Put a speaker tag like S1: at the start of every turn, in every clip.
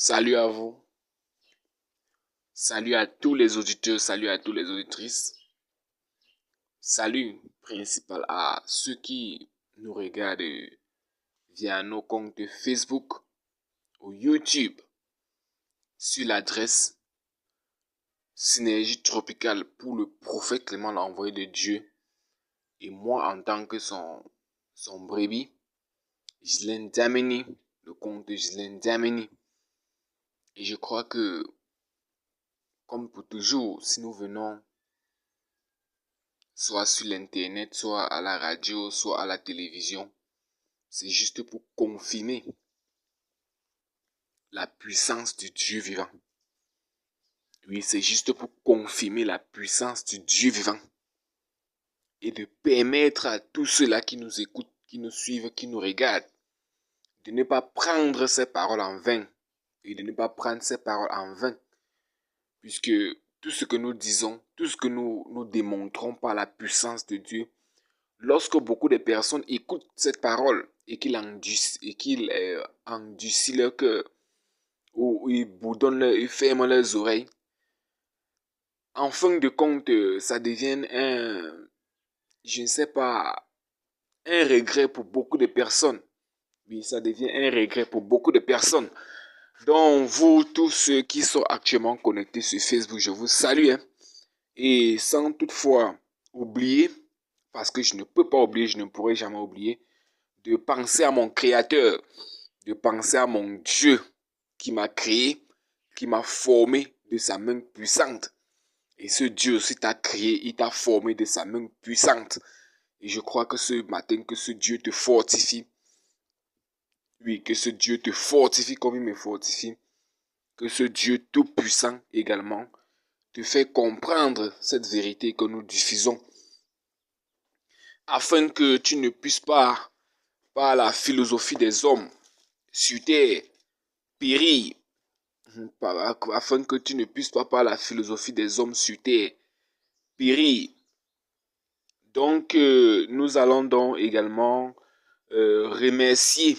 S1: Salut à vous, salut à tous les auditeurs, salut à toutes les auditrices, salut principal à ceux qui nous regardent via nos comptes Facebook ou YouTube sur l'adresse Synergie Tropicale pour le prophète Clément l'envoyé de Dieu et moi en tant que son brebis, Ghislaine Dameni, le compte de Ghislaine Dameni. Et je crois que, comme pour toujours, si nous venons soit sur l'internet, soit à la radio, soit à la télévision, c'est juste pour confirmer la puissance du Dieu vivant. Oui, c'est juste pour confirmer la puissance du Dieu vivant et de permettre à tous ceux-là qui nous écoutent, qui nous suivent, qui nous regardent, de ne pas prendre ces paroles en vain et de ne pas prendre ces paroles en vain, puisque tout ce que nous disons, tout ce que nous démontrons par la puissance de Dieu, lorsque beaucoup de personnes écoutent cette parole et qu'ils endurcissent leur cœur, ou ils boudonnent, ils ferment leurs oreilles, en fin de compte, ça devient je ne sais pas, un regret pour beaucoup de personnes. Oui, ça devient un regret pour beaucoup de personnes. Donc, vous, tous ceux qui sont actuellement connectés sur Facebook, je vous salue. Et sans toutefois oublier, parce que je ne peux pas oublier, je ne pourrai jamais oublier, de penser à mon Créateur, de penser à mon Dieu qui m'a créé, qui m'a formé de sa main puissante. Et ce Dieu aussi t'a créé, il t'a formé de sa main puissante. Et je crois que ce matin, que ce Dieu te fortifie. Oui, que ce Dieu te fortifie comme il me fortifie. Que ce Dieu tout-puissant également te fait comprendre cette vérité que nous diffusons. Afin que tu ne puisses pas, par la philosophie des hommes, sur terre, périr. Afin que tu ne puisses pas, par la philosophie des hommes sur terre, périr. Donc, nous allons donc également remercier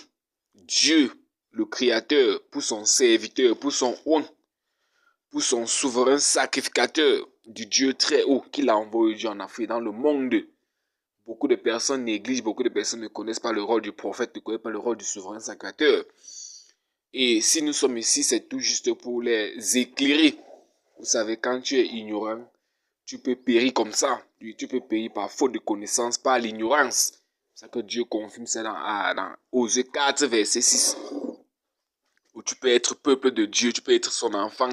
S1: Dieu, le Créateur, pour son serviteur, pour son souverain sacrificateur, du Dieu très haut qu'il a envoyé en Afrique, dans le monde. Beaucoup de personnes négligent, beaucoup de personnes ne connaissent pas le rôle du prophète, ne connaissent pas le rôle du souverain sacrificateur. Et si nous sommes ici, c'est tout juste pour les éclairer. Vous savez, quand tu es ignorant, tu peux périr comme ça. Tu peux périr par faute de connaissance, par l'ignorance. C'est ça que Dieu confirme ça dans Osée 4, verset 6. Où tu peux être peuple de Dieu, tu peux être son enfant.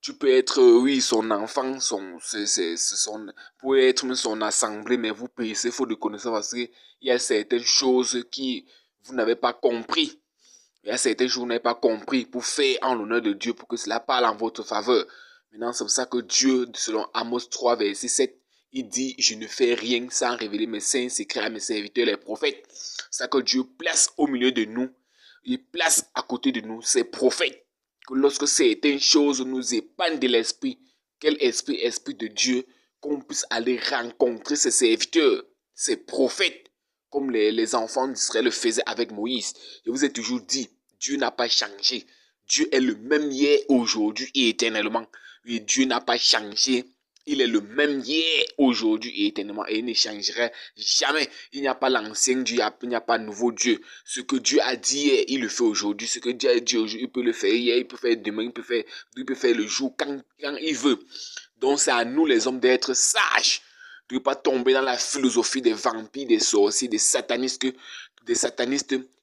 S1: Tu peux être, oui, son enfant, pour être son assemblée, mais vous périssez faute de connaissance parce qu'il y a certaines choses qui vous n'avez pas compris. Il y a certaines choses que vous n'avez pas compris pour faire en l'honneur de Dieu, pour que cela parle en votre faveur. Maintenant, c'est pour ça que Dieu, selon Amos 3, verset 7, il dit, je ne fais rien sans révéler mes saints secrets à mes serviteurs, les prophètes. C'est ça que Dieu place au milieu de nous. Il place à côté de nous ses prophètes. Que lorsque certaines choses nous épanent de l'esprit, quel esprit, esprit de Dieu, qu'on puisse aller rencontrer ses serviteurs, ses prophètes, comme les enfants d'Israël le faisaient avec Moïse. Je vous ai toujours dit, Dieu n'a pas changé. Dieu est le même hier, aujourd'hui et éternellement. Et Dieu n'a pas changé. Il est le même hier, aujourd'hui et éternellement. Et il ne changera jamais. Il n'y a pas l'ancien Dieu, il n'y a pas nouveau Dieu. Ce que Dieu a dit hier, il le fait aujourd'hui. Ce que Dieu a dit aujourd'hui, il peut le faire hier, il peut faire demain, il peut faire le jour quand il veut. Donc c'est à nous les hommes d'être sages. De ne pas tomber dans la philosophie des vampires, des sorciers, des satanistes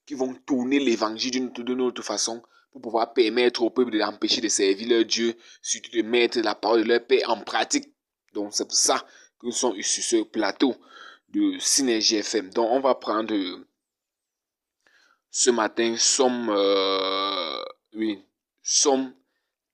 S1: qui vont tourner l'évangile d'une autre façon pour pouvoir permettre au peuple d'empêcher de servir leur Dieu, surtout de mettre la parole de leur Père en pratique. Donc c'est pour ça que nous sommes sur ce plateau de Synergie FM. Donc on va prendre ce matin Somme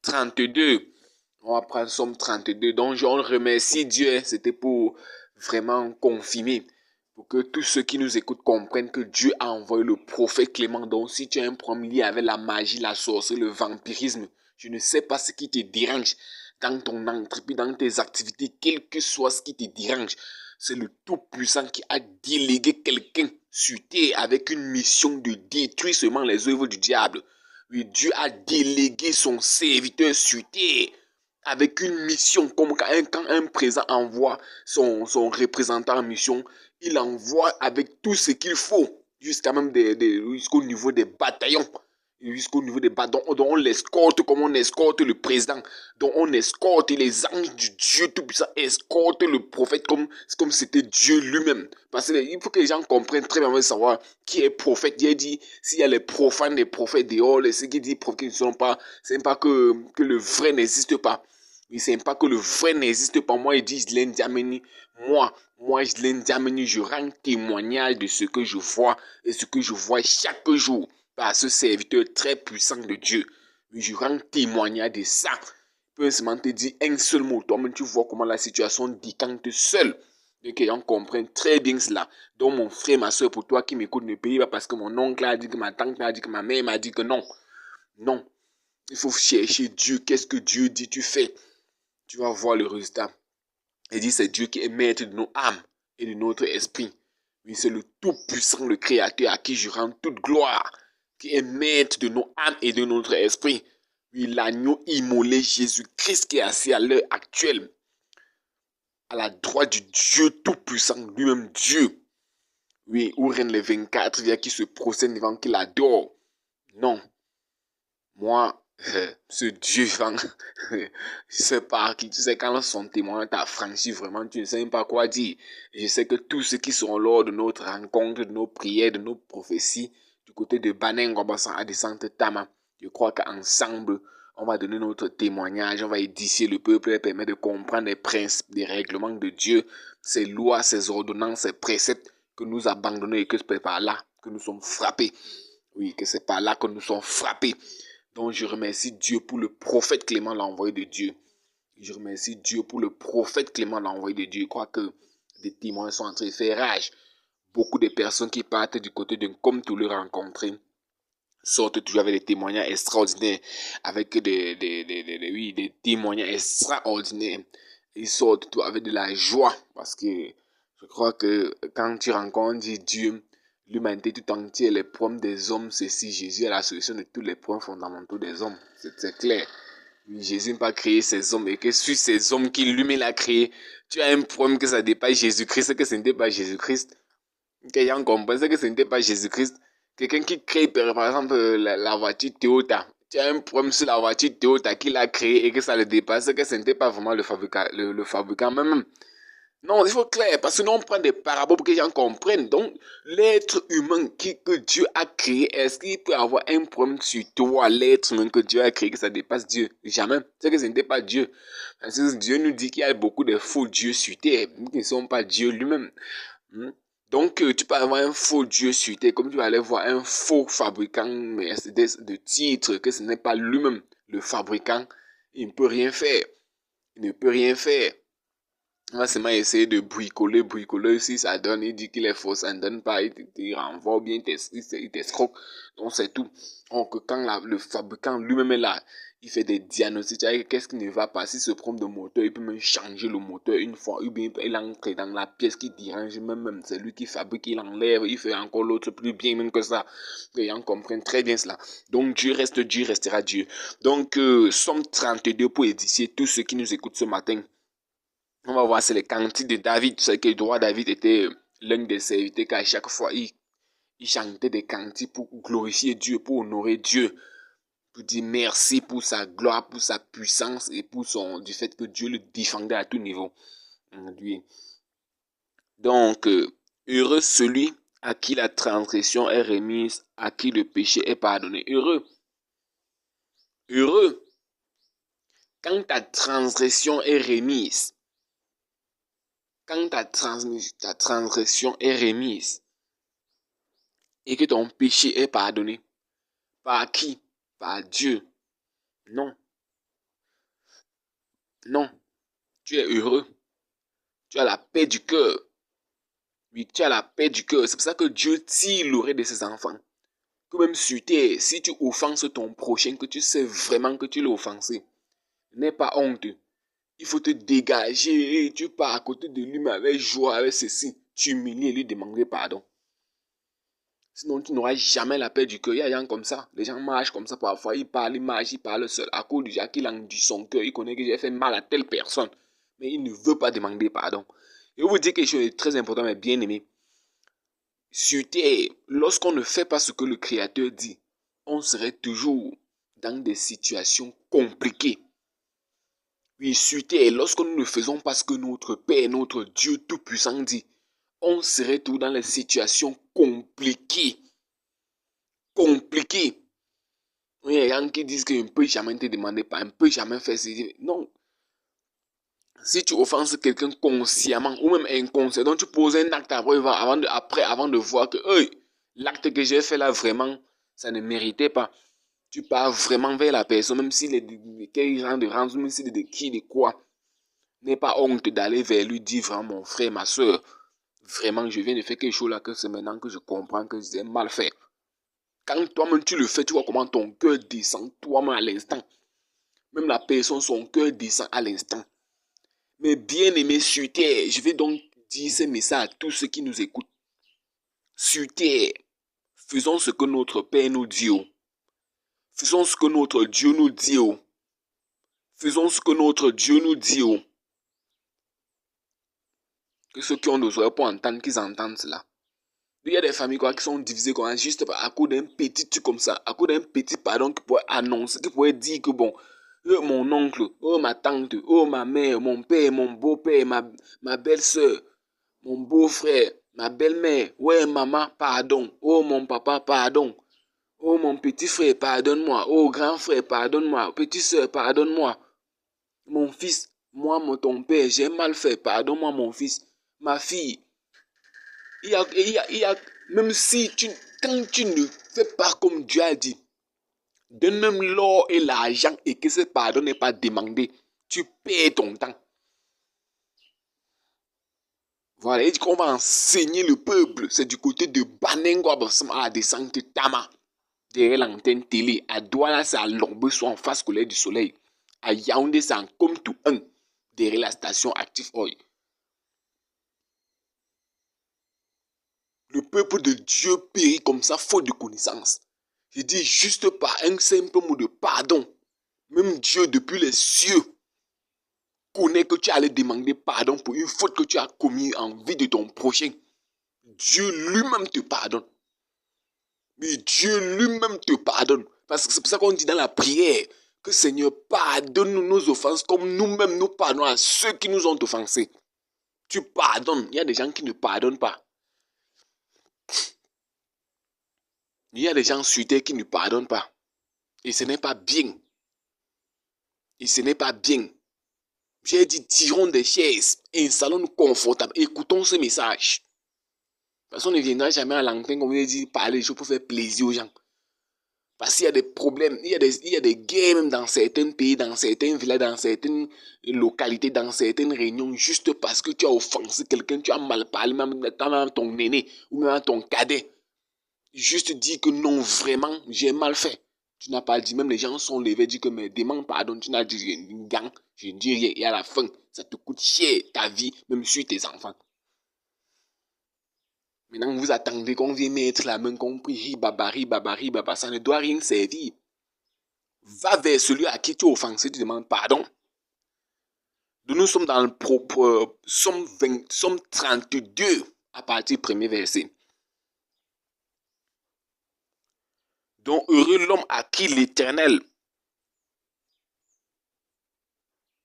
S1: 32. On va prendre Somme 32. Donc je remercie Dieu. C'était pour vraiment confirmer. Pour que tous ceux qui nous écoutent comprennent que Dieu a envoyé le prophète Clément. Donc si tu as un problème lié avec la magie, la sorcellerie, le vampirisme, je ne sais pas ce qui te dérange dans ton entreprise, dans tes activités, quel que soit ce qui te dérange. C'est le Tout-Puissant qui a délégué quelqu'un sur terre avec une mission de détruire seulement les œuvres du diable. Oui, Dieu a délégué son serviteur sur terre avec une mission, comme quand un président envoie son représentant en mission, il envoie avec tout ce qu'il faut, jusqu'à même jusqu'au niveau des bataillons, jusqu'au niveau des bataillons, dont on l'escorte comme on escorte le président, dont on escorte les anges du Dieu Tout-Puissant, escorte le prophète comme c'était Dieu lui-même. Parce qu'il faut que les gens comprennent très bien de savoir qui est prophète. Dieu dit, s'il y a les profanes des prophètes dehors, ceux qui disent prophètes qui ne sont pas, c'est pas que le vrai n'existe pas. Il sait pas que le vrai n'existe pas. Moi, il dit, je l'ai Diameni. Moi, je l'ai Diameni. Je rends témoignage de ce que je vois et ce que je vois chaque jour par ce serviteur très puissant de Dieu. Je rends témoignage de ça. Je peux seulement te dire un seul mot. Toi-même, tu vois comment la situation décante seule. Et que l'on comprenne très bien cela. Donc, mon frère, ma soeur, pour toi qui m'écoute, ne paye pas parce que mon oncle a dit, que ma tante a dit, que ma mère m'a dit que non. Non. Il faut chercher Dieu. Qu'est-ce que Dieu dit, tu fais. Tu vas voir le résultat. Il dit, c'est Dieu qui est maître de nos âmes et de notre esprit. Oui, c'est le Tout-Puissant, le Créateur, à qui je rends toute gloire, qui est maître de nos âmes et de notre esprit. Oui, l'agneau immolé, Jésus-Christ, qui est assis à l'heure actuelle, à la droite du Dieu Tout-Puissant, lui-même Dieu. Oui, où règnent les 24, qui se procèdent devant, qui l'adorent. Non. Moi, ce Dieu, je sais pas, tu sais, quand son témoin t'a franchi vraiment, tu ne sais même pas quoi dire. Je sais que tous ceux qui seront lors de notre rencontre, de nos prières, de nos prophéties, du côté de Banengobassan à descente Tama, je crois qu'ensemble, on va donner notre témoignage, on va édifier le peuple et permettre de comprendre les principes, les règlements de Dieu, ses lois, ses ordonnances, ses préceptes que nous abandonnons et que c'est par là que nous sommes frappés. Oui, que c'est par là que nous sommes frappés. Donc je remercie Dieu pour le prophète Clément, l'envoyé de Dieu. Je remercie Dieu pour le prophète Clément, l'envoyé de Dieu. Je crois que des témoins sont en train de faire rage. Beaucoup de personnes qui partent du côté d'un comme tu le rencontrer sortent toujours avec des témoignages extraordinaires, avec des témoignages extraordinaires. Ils sortent tout avec de la joie parce que je crois que quand tu rencontres Dieu, l'humanité tout entière, les problèmes des hommes, c'est si Jésus est la solution de tous les problèmes fondamentaux des hommes. C'est clair. Jésus n'a pas créé ces hommes et que sur ces hommes qui lui-même a créé, tu as un problème que ça dépasse Jésus-Christ, que ce n'était pas Jésus-Christ. Quelqu'un comprend que ce n'était pas Jésus-Christ. Quelqu'un qui crée, par exemple, la voiture Toyota. Tu as un problème sur la voiture Toyota qu'il a créée et que ça le dépasse, que ce n'était pas vraiment le fabricant même. Non, il faut clair, parce que nous on prend des paraboles pour que les gens comprennent. Donc, l'être humain que Dieu a créé, est-ce qu'il peut avoir un problème sur toi, l'être humain que Dieu a créé, que ça dépasse Dieu? Jamais. C'est que ce n'était pas Dieu. Parce que Dieu nous dit qu'il y a beaucoup de faux dieux sur terre, qui ne sont pas Dieu lui-même. Donc, tu peux avoir un faux Dieu sur terre, comme tu vas aller voir un faux fabricant de titres, que ce n'est pas lui-même le fabricant. Il ne peut rien faire. Il ne peut rien faire. On va seulement essayer de bricoler, si ça donne, il dit qu'il est faux, ça ne donne pas, il renvoie ou bien il t'escroque. Donc c'est tout. Donc quand le fabricant lui-même est là, il fait des diagnostics, qu'est-ce qui ne va pas, si ce problème de moteur, il peut même changer le moteur une fois, ou bien il entre dans la pièce qui dérange, même c'est lui qui fabrique, il enlève, il fait encore l'autre plus bien même que ça. Les gens comprennent très bien cela. Donc Dieu reste Dieu, restera Dieu. Donc Somme 32 pour édifier tous ceux qui nous écoutent ce matin. On va voir, c'est les cantiques de David. Tu sais que le roi David était l'un des serviteurs qu'à chaque fois, il chantait des cantiques pour glorifier Dieu, pour honorer Dieu, pour dire merci pour sa gloire, pour sa puissance et pour du fait que Dieu le défendait à tout niveau. Donc, heureux celui à qui la transgression est remise, à qui le péché est pardonné. Heureux. Heureux. Quand ta transgression est remise, quand ta transgression est remise et que ton péché est pardonné, par qui? Par Dieu. Non. Non. Tu es heureux. Tu as la paix du cœur. Oui, tu as la paix du cœur. C'est pour ça que Dieu tire l'oreille de ses enfants. Que même sur terre, si tu offenses ton prochain, que tu sais vraiment que tu l'as offensé, n'aie pas honte. Il faut te dégager et tu pars à côté de lui, mais avec joie, avec ceci. Tu humilies et lui demander pardon. Sinon, tu n'auras jamais la paix du cœur. Il y a des gens comme ça. Les gens marchent comme ça parfois. Ils parlent, ils marchent, ils parlent seuls. À cause du genre qu'il a dit son cœur. Il connaît que j'ai fait mal à telle personne. Mais il ne veut pas demander pardon. Je vais vous dire quelque chose de très important, mais bien aimé. Sur terre, lorsqu'on ne fait pas ce que le Créateur dit, on serait toujours dans des situations compliquées. Oui, sur terre, lorsque nous ne faisons pas ce que notre Père, notre Dieu Tout-Puissant dit, on serait toujours dans les situations compliquées. Compliquées. Oui, il y a des gens qui disent qu'on ne peut jamais te demander pas, on ne peut jamais faire ceci. Non. Si tu offenses quelqu'un consciemment ou même inconsciemment, donc tu poses un acte avant de voir que l'acte que j'ai fait là, vraiment, ça ne méritait pas. Tu pars vraiment vers la personne, même s'il est de quel genre de rang, même s'il est de qui, de quoi. N'aie pas honte d'aller vers lui dire vraiment, mon frère, ma soeur, vraiment, je viens de faire quelque chose là que c'est maintenant que je comprends que j'ai mal fait. Quand toi-même tu le fais, tu vois comment ton cœur descend toi-même à l'instant. Même la personne, son cœur descend à l'instant. Mais bien aimé sur terre, je vais donc dire ce message à tous ceux qui nous écoutent. Sur terre, faisons ce que notre Père nous dit. Faisons ce que notre Dieu nous dit. Faisons ce que notre Dieu nous dit. Que ceux qui ont des oreilles pour entendre, qu'ils entendent cela. Il y a des familles qui sont divisées juste à cause d'un petit truc comme ça, à cause d'un petit pardon qui pourrait annoncer, qui pourrait dire que bon, mon oncle, ma tante, ma mère, mon père, mon beau-père, ma belle-sœur, mon beau-frère, ma belle-mère, ouais maman, pardon, mon papa, pardon, mon petit frère, pardonne-moi, grand frère, pardonne-moi, petite sœur, pardonne-moi, mon fils, moi, ton père, j'ai mal fait, pardonne-moi mon fils, ma fille. Même si quand tu ne fais pas comme Dieu a dit, donne même l'or et l'argent et que ce pardon n'est pas demandé, tu perds ton temps. Voilà, il dit qu'on va enseigner le peuple. C'est du côté de Banengo à descendre Tama, derrière l'antenne télé. À Douala, c'est à Lombe, soit en face collège du soleil. À Yaoundé, c'est en Comme-Tout 1, derrière la station Active Oil. Le peuple de Dieu périt comme ça, faute de connaissance. Je dis juste par un simple mot de pardon. Même Dieu, depuis les cieux, connaît que tu allais demander pardon pour une faute que tu as commise en vie de ton prochain. Dieu lui-même te pardonne. Mais Dieu lui-même te pardonne. Parce que c'est pour ça qu'on dit dans la prière que Seigneur, pardonne-nous nos offenses comme nous-mêmes nous pardonnons à ceux qui nous ont offensés. Tu pardonnes. Il y a des gens qui ne pardonnent pas. Il y a des gens sur terre qui ne pardonnent pas. Et ce n'est pas bien. Et ce n'est pas bien. J'ai dit, tirons des chaises, installons-nous confortables, écoutons ce message. Parce qu'on ne viendra jamais à l'antenne, comme on dit, parler des choses pour faire plaisir aux gens. Parce qu'il y a des problèmes, il y a des guerres même dans certains pays, dans certains villages, dans certaines localités, dans certaines réunions, juste parce que tu as offensé quelqu'un, tu as mal parlé, même à ton aîné ou même à ton cadet. Juste dis que non, vraiment, j'ai mal fait. Tu n'as pas dit, même les gens sont levés, disent que mais demande pardon, tu n'as dit rien, gang, je dis rien, et à la fin, ça te coûte cher ta vie, même sur tes enfants. Maintenant, vous attendez qu'on vienne mettre la main, qu'on prie, baba, ça ne doit rien servir. Va vers celui à qui tu as offensé, tu demandes pardon. Nous sommes dans le Somme 32, à partir du premier verset. Donc, heureux l'homme à qui l'Éternel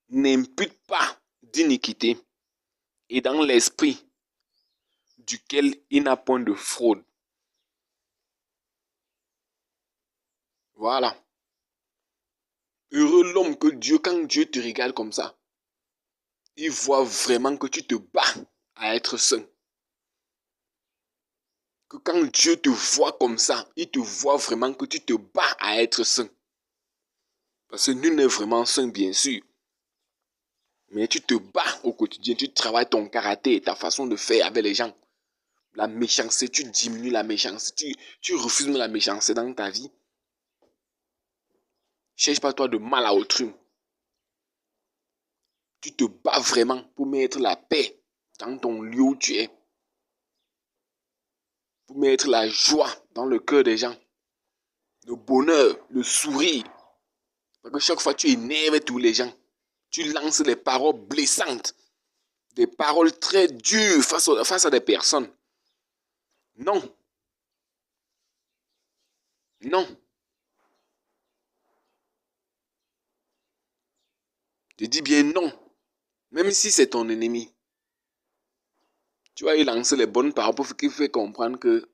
S1: n'impute pas d'iniquité et dans l'esprit duquel il n'a point de fraude. Voilà. Heureux l'homme que Dieu, quand Dieu te regarde comme ça, il voit vraiment que tu te bats à être saint. Que quand Dieu te voit comme ça, il te voit vraiment que tu te bats à être saint. Parce que nul n'est vraiment saint, bien sûr. Mais tu te bats au quotidien, tu travailles ton caractère, ta façon de faire avec les gens. La méchanceté, tu diminues la méchanceté, tu refuses la méchanceté dans ta vie. Cherche pas toi de mal à autrui. Tu te bats vraiment pour mettre la paix dans ton lieu où tu es. Pour mettre la joie dans le cœur des gens. Le bonheur, le sourire. Parce que chaque fois, tu énerves tous les gens. Tu lances des paroles blessantes. Des paroles très dures face à des personnes. Non. Non. Je dis bien non. Même si c'est ton ennemi. Tu vas lui lancer les bonnes paroles pour qu'il fasse comprendre que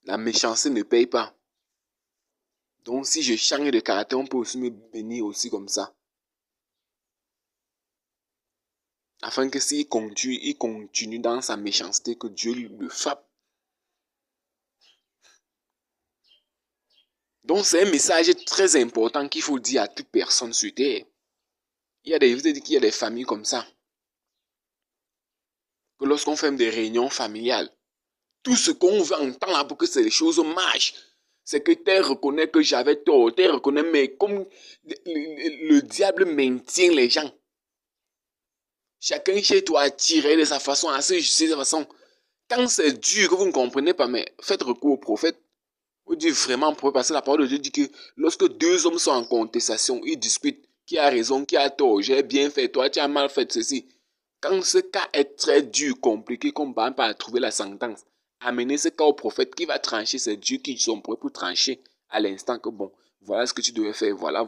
S1: la méchanceté ne paye pas. Donc si je change de caractère, on peut aussi me bénir aussi comme ça. Afin que s'il continue dans sa méchanceté, que Dieu le frappe. Donc c'est un message très important qu'il faut dire à toute personne sur terre. Je vous ai dit qu'il y a des familles comme ça. Que lorsqu'on fait des réunions familiales, tout ce qu'on veut entendre là pour que ces choses marchent, c'est que tu reconnais que j'avais tort, tu reconnais, mais comme le diable maintient les gens. Chacun chez toi a tiré de sa façon, assez juste de sa façon. Quand c'est dur que vous ne comprenez pas, mais faites recours au prophète. Vous dites vraiment, parce que la parole de Dieu dit que lorsque deux hommes sont en contestation, ils discutent, qui a raison, qui a tort, j'ai bien fait, toi tu as mal fait ceci. Quand ce cas est très dur, compliqué, qu'on ne va pas trouver la sentence, amenez ce cas au prophète qui va trancher, c'est Dieu qui sont prêts pour trancher à l'instant que bon, voilà ce que tu devais faire, voilà.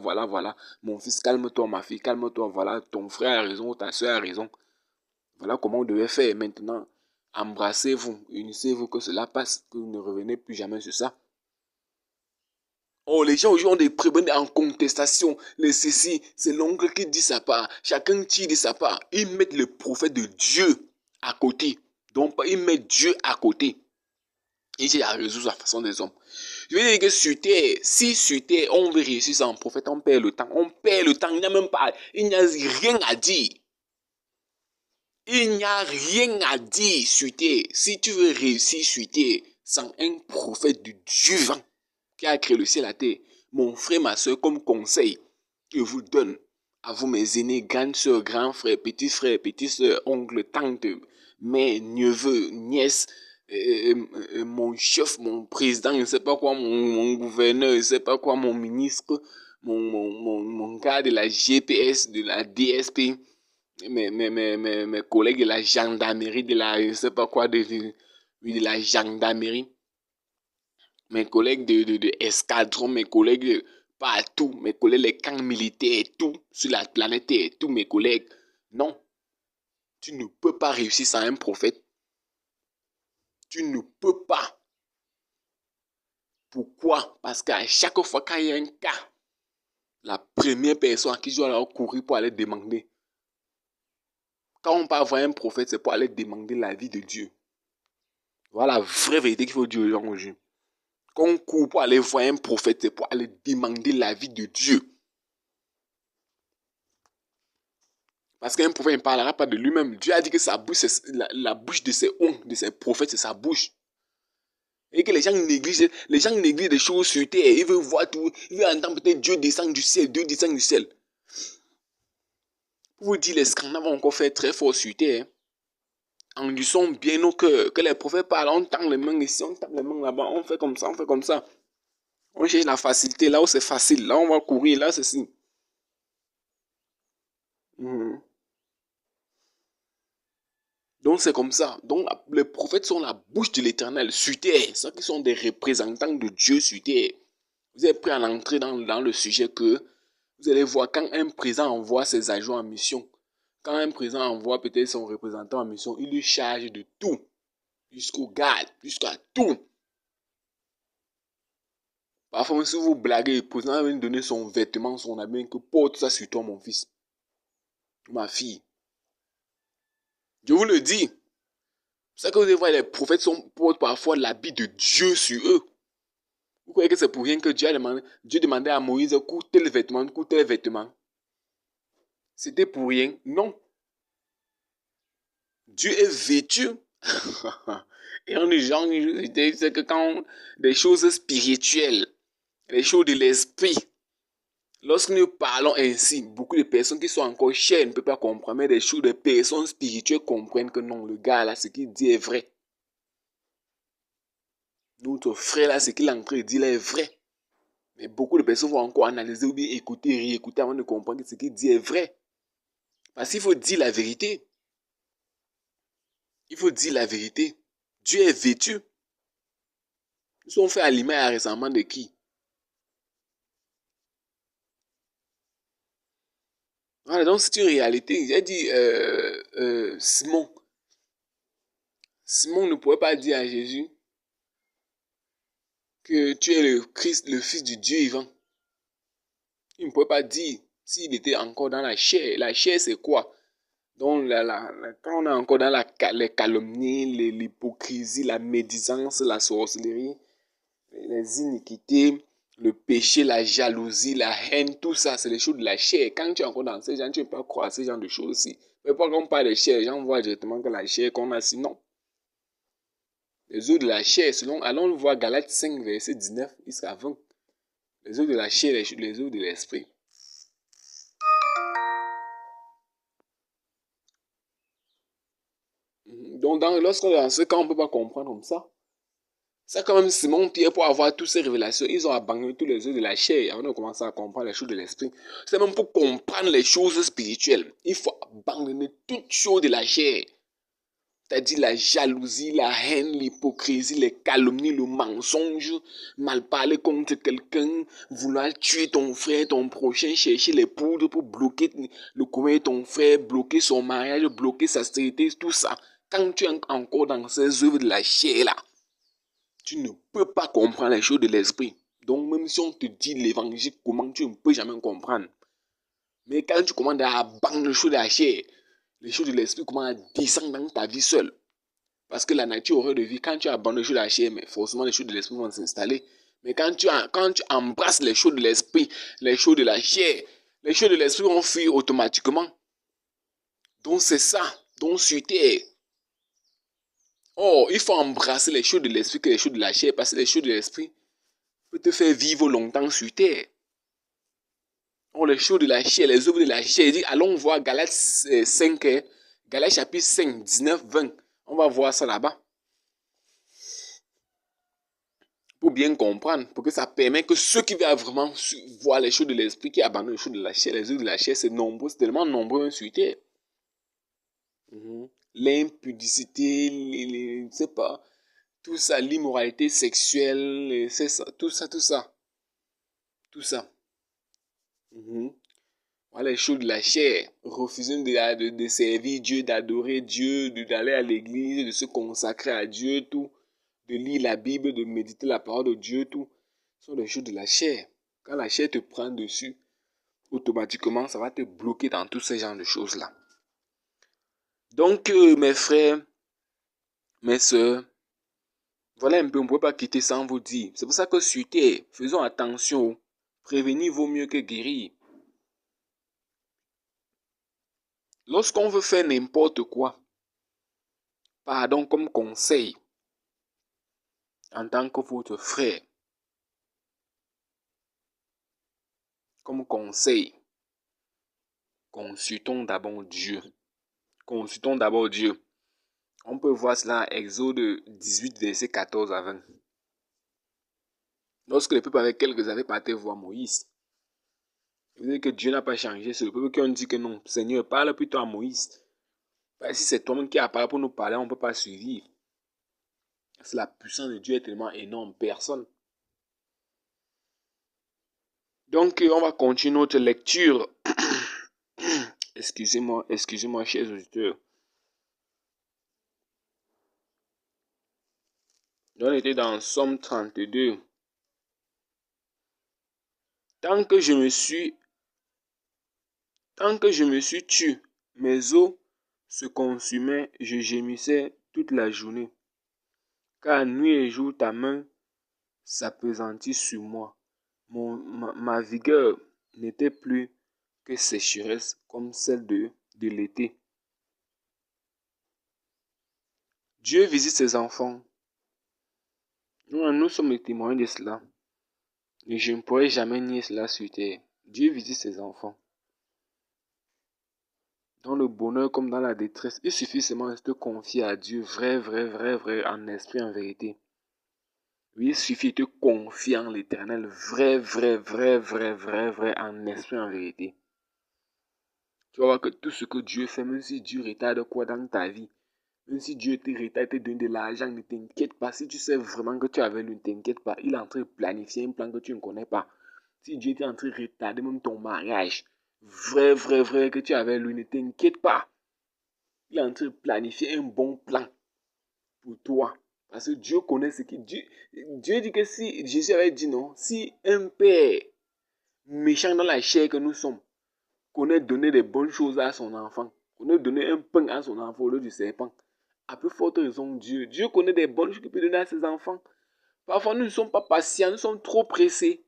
S1: Mon fils, calme-toi, ma fille, calme-toi, voilà, ton frère a raison, ta soeur a raison. Voilà comment on devait faire. Maintenant, embrassez-vous, unissez-vous, que cela passe, que vous ne revenez plus jamais sur ça. Oh, les gens aujourd'hui ont des problèmes en contestation. Les ceci, c'est l'oncle qui dit sa part. Chacun tire de sa part. Ils mettent le prophète de Dieu à côté. Donc, ils mettent Dieu à côté. Et j'ai à résoudre la façon des hommes. Je veux dire que sur terre, si sur terre, on veut réussir sans prophète, on perd le temps. On perd le temps. Il n'y a même pas, il n'y a rien à dire. Il n'y a rien à dire sur terre. Si tu veux réussir sur terre sans un prophète de Dieu vivant qui a créé le ciel et la terre, mon frère, ma soeur, comme conseil que je vous donne à vous, mes aînés, grandes soeurs, grands frères, petites soeurs, oncles, tantes, mères, neveux, nièces, mon chef, mon président, je ne sais pas quoi, mon gouverneur, je ne sais pas quoi, mon ministre, mon gars de la GPS, de la DSP, mes collègues de la gendarmerie, de la, je ne sais pas quoi, de la gendarmerie, mes collègues de escadron, mes collègues de partout, mes collègues les camps militaires, tout, sur la planète Terre, tous mes collègues. Non, tu ne peux pas réussir sans un prophète. Tu ne peux pas. Pourquoi? Parce qu'à chaque fois qu'il y a un cas, la première personne à qui je dois alors courir pour aller demander. Quand on parle voir un prophète, c'est pour aller demander la vie de Dieu. Voilà la vraie vérité qu'il faut dire aux gens aujourd'hui. Quand on court pour aller voir un prophète, c'est pour aller demander la vie de Dieu. Parce qu'un prophète ne parlera pas de lui-même. Dieu a dit que sa bouche, c'est la bouche de ses oncles, de ses prophètes, c'est sa bouche. Et que les gens négligent des choses sur terre. Ils veulent voir tout. Ils veulent entendre peut-être Dieu descend du ciel. Dieu descend du ciel. Pour vous dire, les scandales vont encore faire très fort sur terre. En disant bien au cœur que les prophètes parlent, on tend les mains ici, on tape les mains là-bas, on fait comme ça, on fait comme ça. On cherche la facilité, là où c'est facile, là on va courir, là c'est si. Donc c'est comme ça. Donc les prophètes sont la bouche de l'Éternel sur terre. Ceux qui sont des représentants de Dieu sur terre. Vous êtes prêts à entrer dans le sujet que vous allez voir quand un président envoie ses agents en mission. Quand un président envoie peut-être son représentant en mission, il lui charge de tout. Jusqu'au garde, jusqu'à tout. Parfois, si vous blaguez, le président va me donner son vêtement, son habit, que porte ça sur toi, mon fils. Ma fille. Je vous le dis. C'est que vous allez voir, les prophètes portent parfois l'habit de Dieu sur eux. Vous croyez que c'est pour rien que Dieu demandait à Moïse, cours tel vêtement. C'était pour rien? Non. Dieu est vêtu. Et on dit, genre, c'est que quand des choses spirituelles, les choses de l'esprit, lorsque nous parlons ainsi, beaucoup de personnes qui sont encore chères ne peuvent pas comprendre, mais des choses de personnes spirituelles comprennent que non, le gars là, ce qu'il dit est vrai. Notre frère là, ce qu'il est en train de dire là est vrai. Mais beaucoup de personnes vont encore analyser ou bien écouter, réécouter avant de comprendre que ce qu'il dit est vrai. Parce qu'il faut dire la vérité. Il faut dire la vérité. Dieu est vêtu. Ils sont faits à l'image récemment de qui? Voilà, donc c'est une réalité. J'ai dit, Simon. Simon ne pouvait pas dire à Jésus que tu es le Christ, le Fils du Dieu vivant. Il ne pouvait pas dire s'il était encore dans la chair. La chair, c'est quoi? Donc, quand on est encore dans les calomnies, l'hypocrisie, la médisance, la sorcellerie, les iniquités, le péché, la jalousie, la haine, tout ça, c'est les choses de la chair. Quand tu es encore dans ces gens, tu ne peux pas croire ces gens de choses aussi. Mais pas quand on parle de chair, les gens voient directement que la chair qu'on a, sinon. Les œufs de la chair, selon, allons voir Galates 5, verset 19 jusqu'à 20. Les œufs de la chair, les œufs de l'esprit. Donc, lorsqu'on est dans ce cas, on ne peut pas comprendre comme ça. C'est quand même Simon Pierre pour avoir toutes ces révélations. Ils ont abandonné tous les œufs de la chair avant de commencer à comprendre les choses de l'esprit. C'est même pour comprendre les choses spirituelles. Il faut abandonner toutes choses de la chair. C'est-à-dire la jalousie, la haine, l'hypocrisie, les calomnies, le mensonge, mal parler contre quelqu'un, vouloir tuer ton frère, ton prochain, chercher les poudres pour bloquer le commun de ton frère, bloquer son mariage, bloquer sa stérilité, tout ça. Quand tu es encore dans ces œuvres de la chair là, tu ne peux pas comprendre les choses de l'esprit. Donc même si on te dit l'évangile, comment tu ne peux jamais comprendre. Mais quand tu commandes à abandonner les choses de la chair, les choses de l'esprit commencent à descendre dans ta vie seule. Parce que la nature aurait de vie, quand tu abandonnes les choses de la chair, mais forcément les choses de l'esprit vont s'installer. Mais quand tu embrasses les choses de l'esprit, les choses de la chair, les choses de l'esprit vont fuir automatiquement. Donc c'est ça. Donc sur terre. Oh, il faut embrasser les choses de l'esprit que les choses de la chair, parce que les choses de l'esprit peuvent te faire vivre longtemps sur terre. Oh, les choses de la chair, les œuvres de la chair. Il dit, allons voir Galates 5, Galates chapitre 5, 19, 20. On va voir ça là-bas. Pour bien comprendre, pour que ça permet que ceux qui veulent vraiment voir les choses de l'esprit, qui abandonnent les choses de la chair, les œuvres de la chair, c'est nombreux, c'est tellement nombreux sur terre. L'impudicité, je ne sais pas, tout ça, l'immoralité sexuelle, c'est ça, tout ça, tout ça. Tout ça. Voilà les choses de la chair. Refuser de servir Dieu, d'adorer Dieu, d'aller à l'église, de se consacrer à Dieu, tout. De lire la Bible, de méditer la parole de Dieu, tout. Ce sont des choses de la chair. Quand la chair te prend dessus, automatiquement, ça va te bloquer dans tous ces genres de choses-là. Donc, mes frères, mes soeurs, voilà un peu, on ne peut pas quitter sans vous dire. C'est pour ça que sur terre, faisons attention. Prévenir vaut mieux que guérir. Lorsqu'on veut faire n'importe quoi, pardon comme conseil, en tant que votre frère, comme conseil, consultons d'abord Dieu. Consultons d'abord Dieu. On peut voir cela à Exode 18, verset 14 à 20. Lorsque le peuple avec quelques avaient parti voir Moïse, vous dites que Dieu n'a pas changé. C'est le peuple qui ont dit que non, Seigneur, parle plutôt à Moïse. Parce que si c'est toi-même qui apparaît pour nous parler, on ne peut pas suivre. C'est la puissance de Dieu est tellement énorme, personne. Donc, on va continuer notre lecture. Excusez-moi, chers auditeurs. On était dans Somme 32. Tant que je me suis tu, mes os se consumaient, je gémissais toute la journée. Car nuit et jour ta main s'appesantit sur moi. Ma vigueur n'était plus que sécheresse comme celle de l'été. Dieu visite ses enfants. Nous sommes les témoins de cela. Et je ne pourrai jamais nier cela sur terre. Dieu visite ses enfants. Dans le bonheur comme dans la détresse, il suffit seulement de se confier à Dieu, vrai, en esprit, en vérité. Oui, il suffit de te confier en l'Éternel, vrai, vrai, vrai, vrai, vrai, vrai, en esprit, en vérité. Tu vas voir que tout ce que Dieu fait, même si Dieu retarde quoi dans ta vie, même si Dieu te retarde, te donne de l'argent, ne t'inquiète pas. Si tu sais vraiment que tu avais lui, ne t'inquiète pas. Il est en train de planifier un plan que tu ne connais pas. Si Dieu était en train de retarder même ton mariage, vrai, vrai, vrai, que tu avais lui, ne t'inquiète pas. Il est en train de planifier un bon plan pour toi. Parce que Dieu connaît ce qui... Dieu dit que si... Jésus avait dit non. Si un père méchant dans la chair que nous sommes connaît donner des bonnes choses à son enfant, connaît donner un pain à son enfant au lieu du serpent, à plus forte raison Dieu. Dieu connaît des bonnes choses qu'il peut donner à ses enfants. Parfois, nous ne sommes pas patients, nous sommes trop pressés.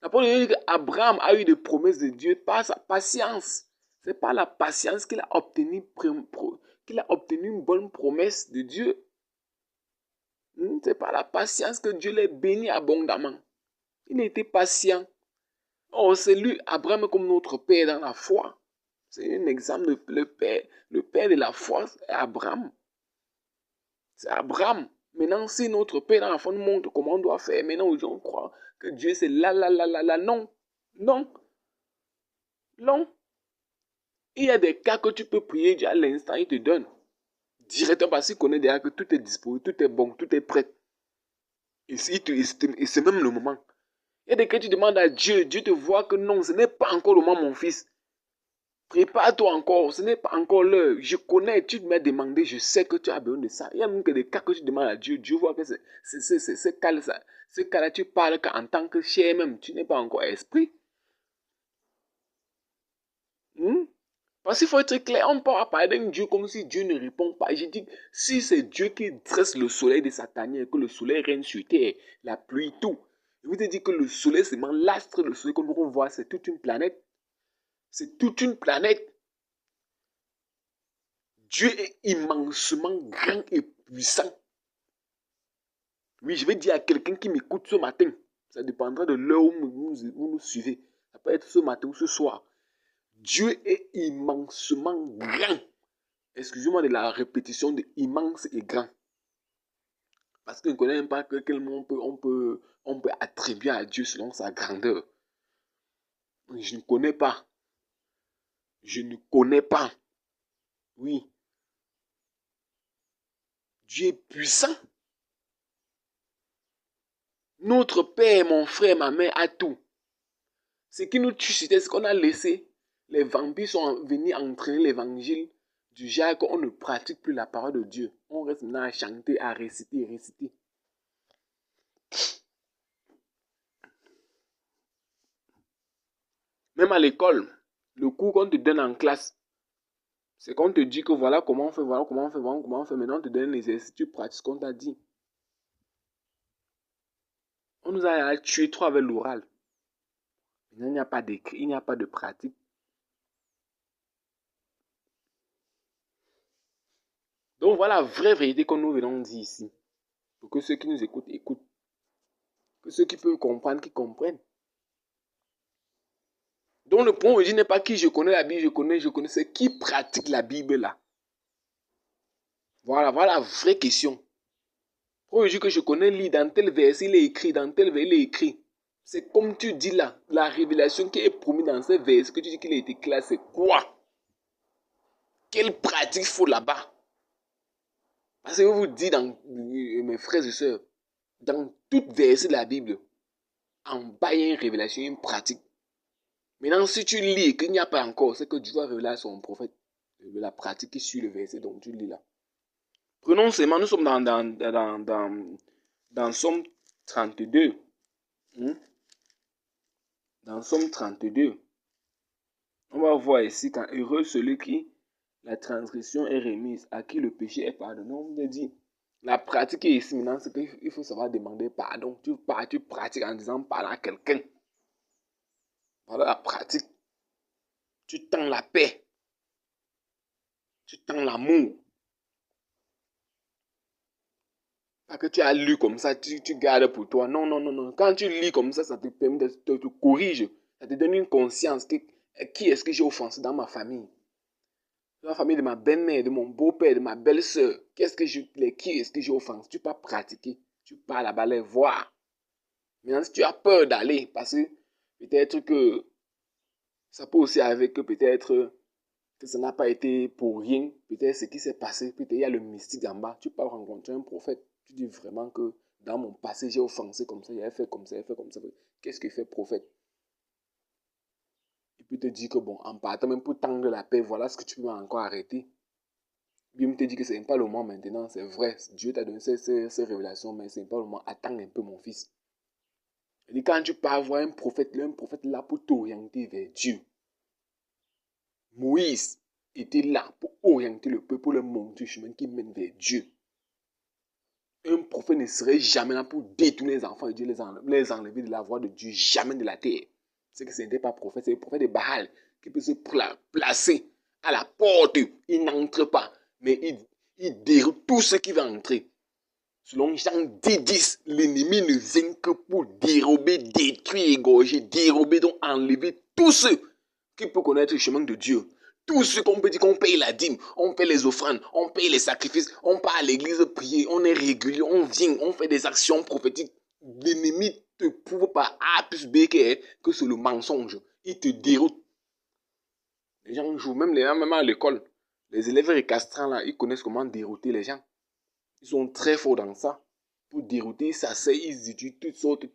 S1: La parole dit qu'Abraham a eu des promesses de Dieu par sa patience. C'est par la patience qu'il a obtenu une bonne promesse de Dieu. C'est par la patience que Dieu l'a béni abondamment. Il était patient. Oh, c'est lui, Abraham, comme notre père dans la foi. C'est un exemple de le père de la foi, c'est Abraham. C'est Abraham. Maintenant, si notre père dans la foi nous montre comment on doit faire, maintenant aujourd'hui on croit que Dieu c'est là, là, là, là, là. Non, non, non. Il y a des cas que tu peux prier, Dieu à l'instant, il te donne. Directement parce qu'il connaît déjà que tout est disponible, tout est bon, tout est prêt. Et c'est même le moment. Il y a des cas que tu demandes à Dieu, Dieu te voit que non, ce n'est pas encore le moment, mon fils. Prépare-toi encore, ce n'est pas encore l'heure. Je connais, tu m'as demandé, je sais que tu as besoin de ça. Il y a même que des cas que tu demandes à Dieu, Dieu voit que ce cas-là, tu parles qu'en tant que chair même, tu n'es pas encore esprit. Parce qu'il faut être clair, on peut parler d'un Dieu comme si Dieu ne répond pas. Je dis, si c'est Dieu qui dresse le soleil de sa tanière, que le soleil règne sur terre, la pluie, tout. Je vous ai dit que le soleil, c'est l'astre, le soleil que nous voit, c'est toute une planète. C'est toute une planète. Dieu est immensement grand et puissant. Oui, je vais dire à quelqu'un qui m'écoute ce matin, ça dépendra de l'heure où vous nous suivez. Ça peut être ce matin ou ce soir. Dieu est immensement grand. Excusez-moi de la répétition de immense et grand. Parce qu'on ne connaît même pas quel mot on peut attribuer à Dieu selon sa grandeur. Je ne connais pas. Je ne connais pas. Oui. Dieu est puissant. Notre Père, mon frère, ma mère a tout. Ce qui nous tue, c'était ce qu'on a laissé. Les vampires sont venus entraîner l'évangile du genre qu'on ne pratique plus la parole de Dieu. On reste maintenant à chanter, à réciter, réciter. Même à l'école, le cours qu'on te donne en classe, c'est qu'on te dit que voilà comment on fait, voilà comment on fait, voilà comment on fait. Maintenant, on te donne les exercices, tu pratiques ce qu'on t'a dit. On nous a tué trop avec l'oral. Maintenant, il n'y a pas d'écrit, il n'y a pas de pratique. Donc voilà la vraie vérité que nous venons dire ici. Pour que ceux qui nous écoutent, écoutent. Que ceux qui peuvent comprendre, qui comprennent. Donc le point aujourd'hui n'est pas qui je connais la Bible, je connais, c'est qui pratique la Bible là. Voilà la vraie question. Aujourd'hui que je connais, lit dans tel verset, il est écrit, dans tel verset, il est écrit. C'est comme tu dis là, la révélation qui est promise dans ce verset, que tu dis qu'il a été clair, c'est quoi? Quelle pratique faut là-bas? Parce que je vous dis, mes frères et sœurs, dans tout verset de la Bible, en bas, il y a une révélation, une pratique. Maintenant, si tu lis et qu'il n'y a pas encore, c'est que Dieu va révéler à son prophète la pratique qui suit le verset dont tu lis là. Prenons seulement, nous sommes dans Somme 32. Dans Somme 32. On va voir ici quand heureux celui qui la transgression est remise, à qui le péché est pardonné. On vous dit, la pratique est ici maintenant, c'est qu'il faut savoir demander pardon. Tu pratiques en disant pardon à quelqu'un. Voilà la pratique. Tu tends la paix. Tu tends l'amour. Pas que tu as lu comme ça, tu gardes pour toi. Non, non, non, non. Quand tu lis comme ça te permet de te corriger. Ça te donne une conscience. Qui est-ce que j'ai offensé dans ma famille? Dans la famille de ma belle-mère, de mon beau-père, de ma belle-sœur. Qui est-ce que j'ai offensé? Tu peux pratiquer. Tu pars là-bas les voir. Maintenant, si tu as peur d'aller, parce que peut-être que ça peut aussi avec que peut-être que ça n'a pas été pour rien, peut-être ce qui s'est passé, peut-être il y a le mystique en bas. Tu peux rencontrer un prophète, tu dis vraiment que dans mon passé, j'ai offensé comme ça, j'ai fait comme ça, j'ai fait comme ça. Qu'est-ce que fait prophète? Il peut te dire que bon, en partant même pour tendre la paix, voilà ce que tu peux encore arrêter. Bien te dit que ce n'est pas le moment maintenant, c'est vrai, Dieu t'a donné ces révélations, mais ce n'est pas le moment. Attends un peu, mon fils. Et quand tu pars voir un prophète là pour t'orienter vers Dieu. Moïse était là pour orienter le peuple, pour le montrer le chemin qui mène vers Dieu. Un prophète ne serait jamais là pour détourner les enfants de Dieu, les enlever de la voie de Dieu, jamais de la terre. C'est que ce n'était pas prophète, c'est le prophète de Baal qui peut se placer à la porte. Il n'entre pas, mais il déroute tout ce qui va entrer. Selon Jean 10, l'ennemi ne vient que pour dérober, détruire, égorger, dérober, donc enlever tout ce qui peut connaître le chemin de Dieu. Tout ce qu'on peut dire qu'on paye la dîme, on paye les offrandes, on paye les sacrifices, on part à l'église prier, on est régulier, on vient, on fait des actions prophétiques. L'ennemi te prouve par A plus B que c'est le mensonge. Il te déroute. Les gens jouent, même à l'école. Les élèves récastrants là, ils connaissent comment dérouter les gens. Ils sont très forts dans ça. Pour dérouter, ça c'est, ils utilisent toutes sortes,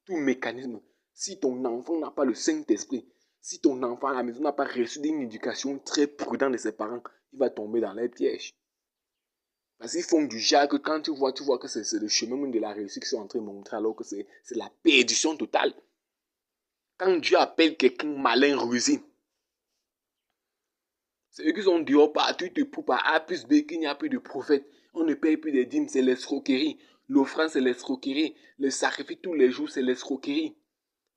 S1: tout mécanisme. Si ton enfant n'a pas le Saint-Esprit, si ton enfant à la maison n'a pas reçu une éducation très prudente de ses parents, il va tomber dans les pièges. Parce qu'ils font du genre que quand tu vois que c'est le chemin de la réussite qu'ils sont en train de montrer, alors que c'est la perdition totale. Quand Dieu appelle quelqu'un malin, rusé, c'est eux qui sont dehors partout, ils te prouvent par A plus B qu'il n'y a plus de prophète. On ne paye plus des dîmes, c'est l'escroquerie. L'offrande, c'est l'escroquerie. Le sacrifice tous les jours, c'est l'escroquerie.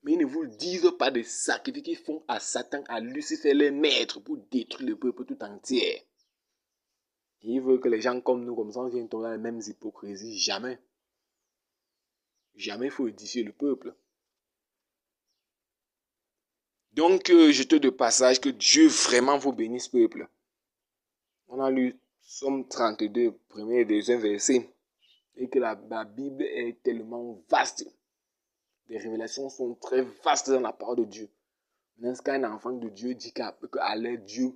S1: Mais ils ne vous disent pas des sacrifices qu'ils font à Satan, à Lucifer, les maîtres, pour détruire le peuple tout entier. Et ils veulent que les gens comme nous, comme ça, on vienne tomber dans les mêmes hypocrisies. Jamais. Jamais il faut édifier le peuple. Donc, je te de passage que Dieu vraiment vous bénisse, peuple. On a lu Somme 32, premier et deuxième verset. Et que la Bible est tellement vaste. Les révélations sont très vastes dans la parole de Dieu. Maintenant, qu'un enfant de Dieu dit qu'à l'aide Dieu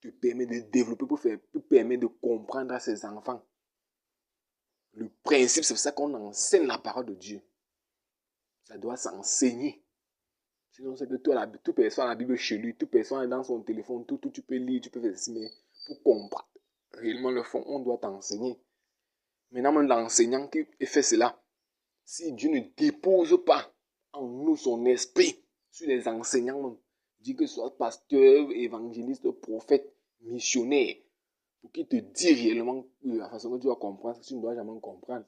S1: te permet de développer, pour permettre de comprendre à ses enfants. Le principe, c'est pour ça qu'on enseigne la parole de Dieu. Ça doit s'enseigner. Sinon, c'est que toute personne a la Bible chez lui, toute personne est dans son téléphone, tout tu peux lire, tu peux faire ça, mais pour comprendre réellement le fond, on doit t'enseigner. Maintenant, même l'enseignant qui fait cela, si Dieu ne dépose pas en nous son esprit sur les enseignants, dit que ce soit pasteur, évangéliste, prophète, missionnaire, pour qu'il te dise réellement la façon que tu dois comprendre, que tu ne dois jamais comprendre.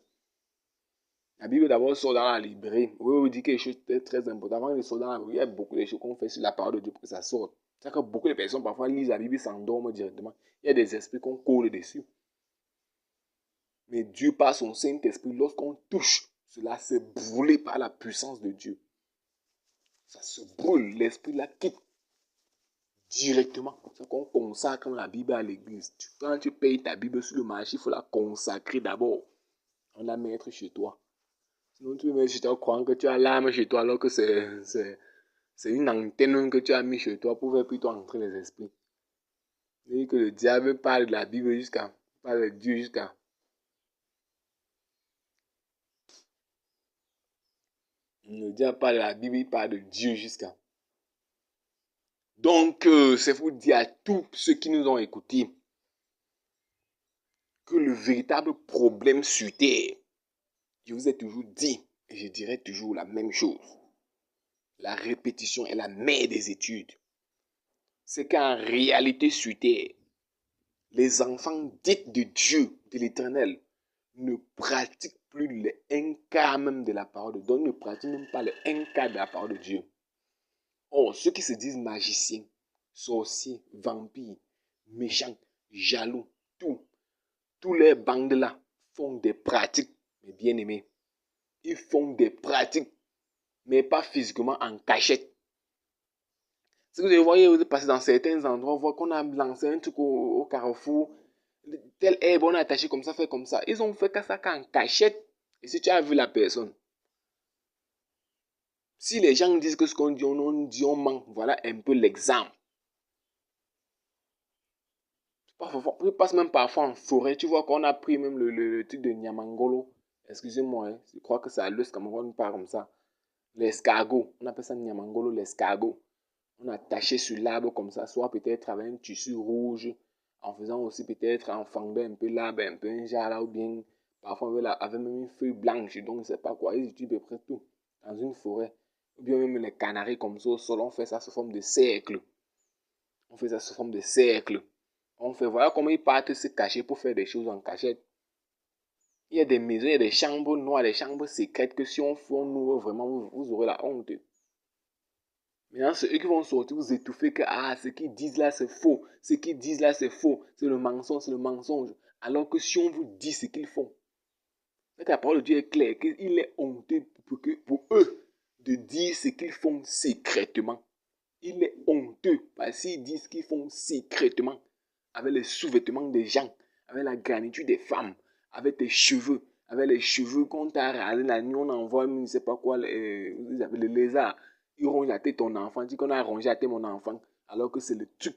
S1: La Bible d'abord sort dans la librairie. Oui, on dit quelque chose de très important. Avant de sortir dans la librairie, il y a beaucoup de choses qu'on fait sur la parole de Dieu pour que ça sorte. C'est que beaucoup de personnes parfois lisent la Bible et s'endorment directement. Il y a des esprits qu'on colle dessus. Mais Dieu, par son Saint-Esprit, lorsqu'on touche, cela se brûle par la puissance de Dieu. Ça se brûle, l'esprit la quitte directement. C'est qu'on consacre la Bible à l'église. Quand tu payes ta Bible sur le marché, il faut la consacrer d'abord. On la mettre chez toi. Sinon, tu mets chez toi croyant que tu as l'âme chez toi alors que c'est une antenne que tu as mis chez toi pour faire plutôt entrer les esprits. Et que le diable parle de la Bible parle de Dieu jusqu'à. Le diable parle de la Bible, il parle de Dieu jusqu'à. Donc, c'est pour dire à tous ceux qui nous ont écoutés que le véritable problème sur Terre, je vous ai toujours dit, et je dirai toujours la même chose, la répétition est la mère des études. C'est qu'en réalité sur Terre, les enfants dits de Dieu, de l'Éternel, ne pratiquent plus les un quart même de la parole de Dieu, ne pratiquent même pas les un quart de la parole de Dieu. Or, ceux qui se disent magiciens, sorciers, vampires, méchants, jaloux, tous les bandes là font des pratiques, mes bien-aimés. Ils font des pratiques, mais pas physiquement en cachette. Si vous voyez passer dans certains endroits, voir qu'on a lancé un truc au carrefour, tel herbe, on a attaché comme ça, fait comme ça. Ils ont fait ça qu'en cachette. Et si tu as vu la personne, Si les gens disent que ce qu'on dit, on dit, on ment. Voilà un peu l'exemple. Je passe même parfois en forêt. Tu vois qu'on a pris même le truc de Nyamangolo. Excusez-moi, hein, je crois que c'est à l'Ouest Cameroun, pas comme ça. L'escargot. On appelle ça Nyamangolo, l'escargot. On a taché sur l'arbre comme ça, soit peut-être avec un tissu rouge, en faisant aussi peut-être en fendant un peu l'arbre, un peu un jardin, ou bien parfois avec même une feuille blanche, donc je ne sais pas quoi. Ils utilisent à peu près tout dans une forêt. Ou bien même les canaris comme ça au sol, on fait ça sous forme de cercle. On fait ça sous forme de cercle. On fait, voilà comment ils partent se cacher pour faire des choses en cachette. Il y a des maisons, il y a des chambres noires, des chambres secrètes que si on ouvre vraiment, vous aurez la honte. Maintenant, c'est eux qui vont sortir vous étouffer que ce qu'ils disent là c'est faux, ce qu'ils disent là c'est faux, c'est le mensonge, c'est le mensonge. Alors que si on vous dit ce qu'ils font, la parole de Dieu est claire, qu'il est honteux pour eux de dire ce qu'ils font secrètement. Il est honteux parce qu'ils disent ce qu'ils font secrètement, avec les sous-vêtements des gens, avec la garniture des femmes, avec tes cheveux, avec les cheveux qu'on t'a rasé la nuit, on envoie, je ne sais pas quoi, les lézards. Ils rongent la tête ton enfant, dit qu'on a rongé la tête mon enfant, alors que c'est le truc,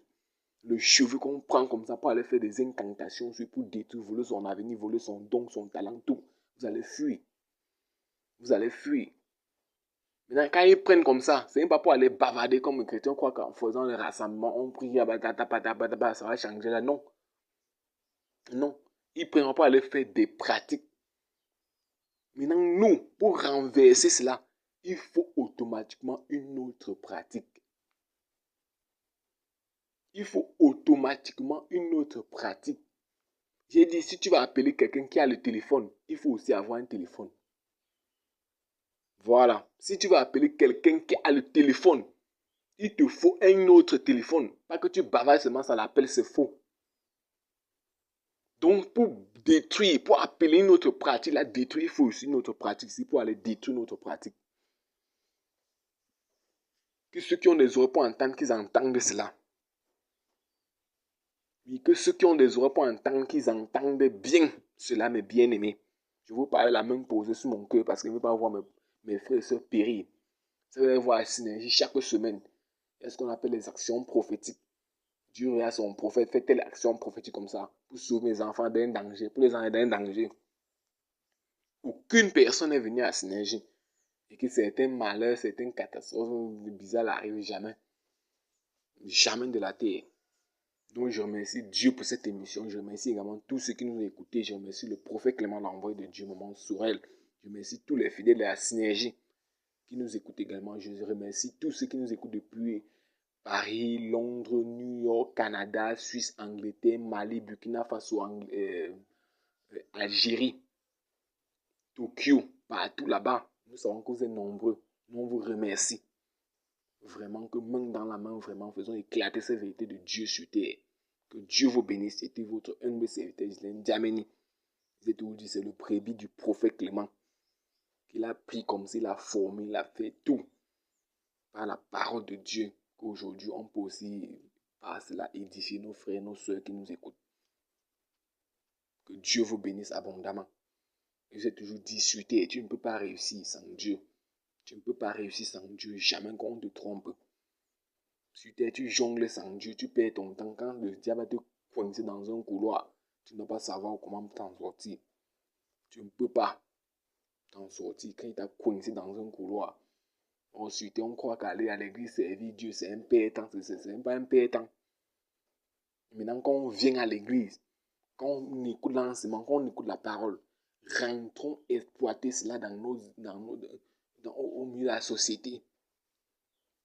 S1: le cheveu qu'on prend comme ça pour aller faire des incantations pour détruire, voler son avenir, voler son don, son talent, tout. Vous allez fuir. Vous allez fuir. Maintenant, quand ils prennent comme ça, c'est même pas pour aller bavarder comme un chrétien, croit qu'en faisant le rassemblement, on prie, ça va changer là. Non. Non. Ils prennent pour aller faire des pratiques. Maintenant, nous, pour renverser cela, il faut automatiquement une autre pratique. Il faut automatiquement une autre pratique. J'ai dit, si tu vas appeler quelqu'un qui a le téléphone, il faut aussi avoir un téléphone. Voilà. Si tu vas appeler quelqu'un qui a le téléphone, il te faut un autre téléphone. Pas que tu bavardes seulement, ça l'appelle, c'est faux. Donc, pour détruire, pour appeler une autre pratique, la détruire, il faut aussi une autre pratique. C'est pour aller détruire une autre pratique. Que ceux qui ont des oreilles pour entendre, qu'ils entendent cela. Oui, que ceux qui ont des oreilles pour entendre, qu'ils entendent bien cela, mes bien-aimés. Je vous parle la main posée sur mon cœur parce que je ne veux pas voir mes frères et sœurs périr. Vous allez voir la synergie chaque semaine. Il y a ce qu'on appelle les actions prophétiques. Dieu à son prophète, fait telle action prophétique comme ça pour sauver mes enfants d'un danger, pour les enlever d'un danger. Aucune personne n'est venue à synergie. Et que certains malheurs, certaines catastrophes bizarres n'arrivent jamais. Jamais de la terre. Donc je remercie Dieu pour cette émission. Je remercie également tous ceux qui nous ont écoutés. Je remercie le prophète Clément l'envoyé de Dieu, Maman Sourel. Je remercie tous les fidèles de la synergie qui nous écoutent également. Je remercie tous ceux qui nous écoutent depuis Paris, Londres, New York, Canada, Suisse, Angleterre, Mali, Burkina Faso, Algérie, Tokyo, partout là-bas. Nous savons que vous êtes nombreux. Nous, on vous remercie. Vraiment que main dans la main, vraiment, faisons éclater ces vérités de Dieu sur terre. Que Dieu vous bénisse. C'était votre humble serviteur, Gislaine Djameni. C'est le prébi du prophète Clément. Qu'il a pris comme s'il a formé, il a fait tout. Par la parole de Dieu. Qu'aujourd'hui, on peut aussi, par cela, édifier nos frères, nos soeurs qui nous écoutent. Que Dieu vous bénisse abondamment. Je vous ai toujours dit, sur terre, tu ne peux pas réussir sans Dieu. Tu ne peux pas réussir sans Dieu. Jamais qu'on te trompe. Sur terre, tu jongles sans Dieu, tu perds ton temps. Quand le diable va te coincer dans un couloir, tu ne vas pas savoir comment t'en sortir. Tu ne peux pas t'en sortir quand il t'a coincé dans un couloir. Ensuite, on croit qu'aller à l'église servir Dieu, c'est un perdant. C'est même pas un perdant. Maintenant, quand on vient à l'église, quand on écoute l'enseignement, quand on écoute la parole, rentrons exploiter cela au milieu de la société.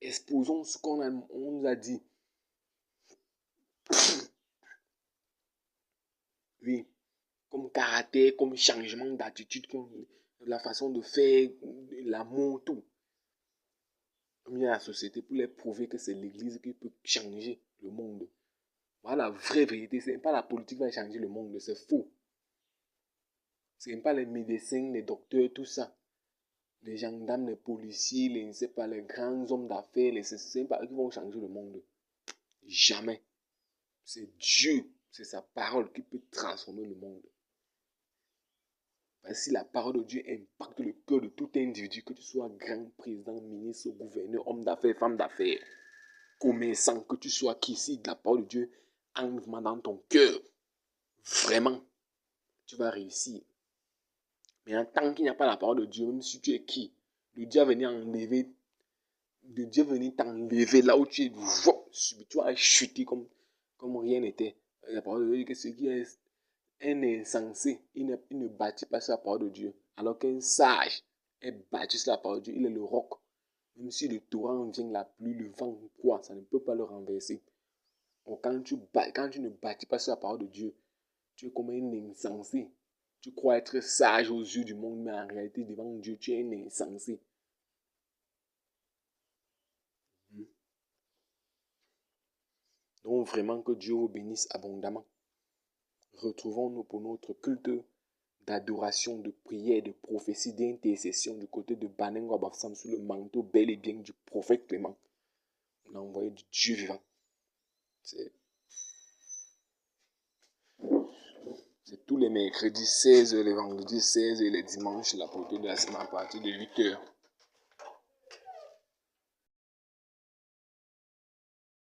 S1: Exposons ce qu'on nous a dit. Oui, comme caractère, comme changement d'attitude, comme la façon de faire, l'amour, tout. Au milieu de la société pour les prouver que c'est l'église qui peut changer le monde. Voilà la vraie vérité. Ce n'est pas la politique qui va changer le monde, c'est faux. Ce n'est pas les médecins, les docteurs, tout ça. Les gendarmes, les policiers, les grands hommes d'affaires, ce n'est pas eux qui vont changer le monde. Jamais. C'est Dieu, c'est sa parole qui peut transformer le monde. Parce que si la parole de Dieu impacte le cœur de tout individu, que tu sois grand, président, ministre, gouverneur, homme d'affaires, femme d'affaires, commerçant, que tu sois qui, si la parole de Dieu entre dans ton cœur, vraiment, tu vas réussir. Mais en tant qu'il n'y a pas la parole de Dieu, même si tu es qui, le Dieu va venir enlever, le Dieu va venir t'enlever là où tu es, tu vas chuter comme rien n'était. La parole de Dieu dit que ce qui est un insensé, il ne bâtit pas sur la parole de Dieu. Alors qu'un sage est bâti sur la parole de Dieu, il est le roc. Même si le torrent vient, la pluie, le vent, quoi, ça ne peut pas le renverser. Donc quand tu ne bâtis pas sur la parole de Dieu, tu es comme un insensé. Tu crois être sage aux yeux du monde, mais en réalité, devant Dieu, tu es un insensé. Donc vraiment que Dieu vous bénisse abondamment. Retrouvons-nous pour notre culte d'adoration, de prière, de prophétie, d'intercession du côté de Banengo Abafsam sous le manteau bel et bien du prophète Clément. On a envoyé du Dieu vivant. C'est tous les mercredis 16h, les vendredis 16h et les dimanches, la portée de la semaine à partir de 8h.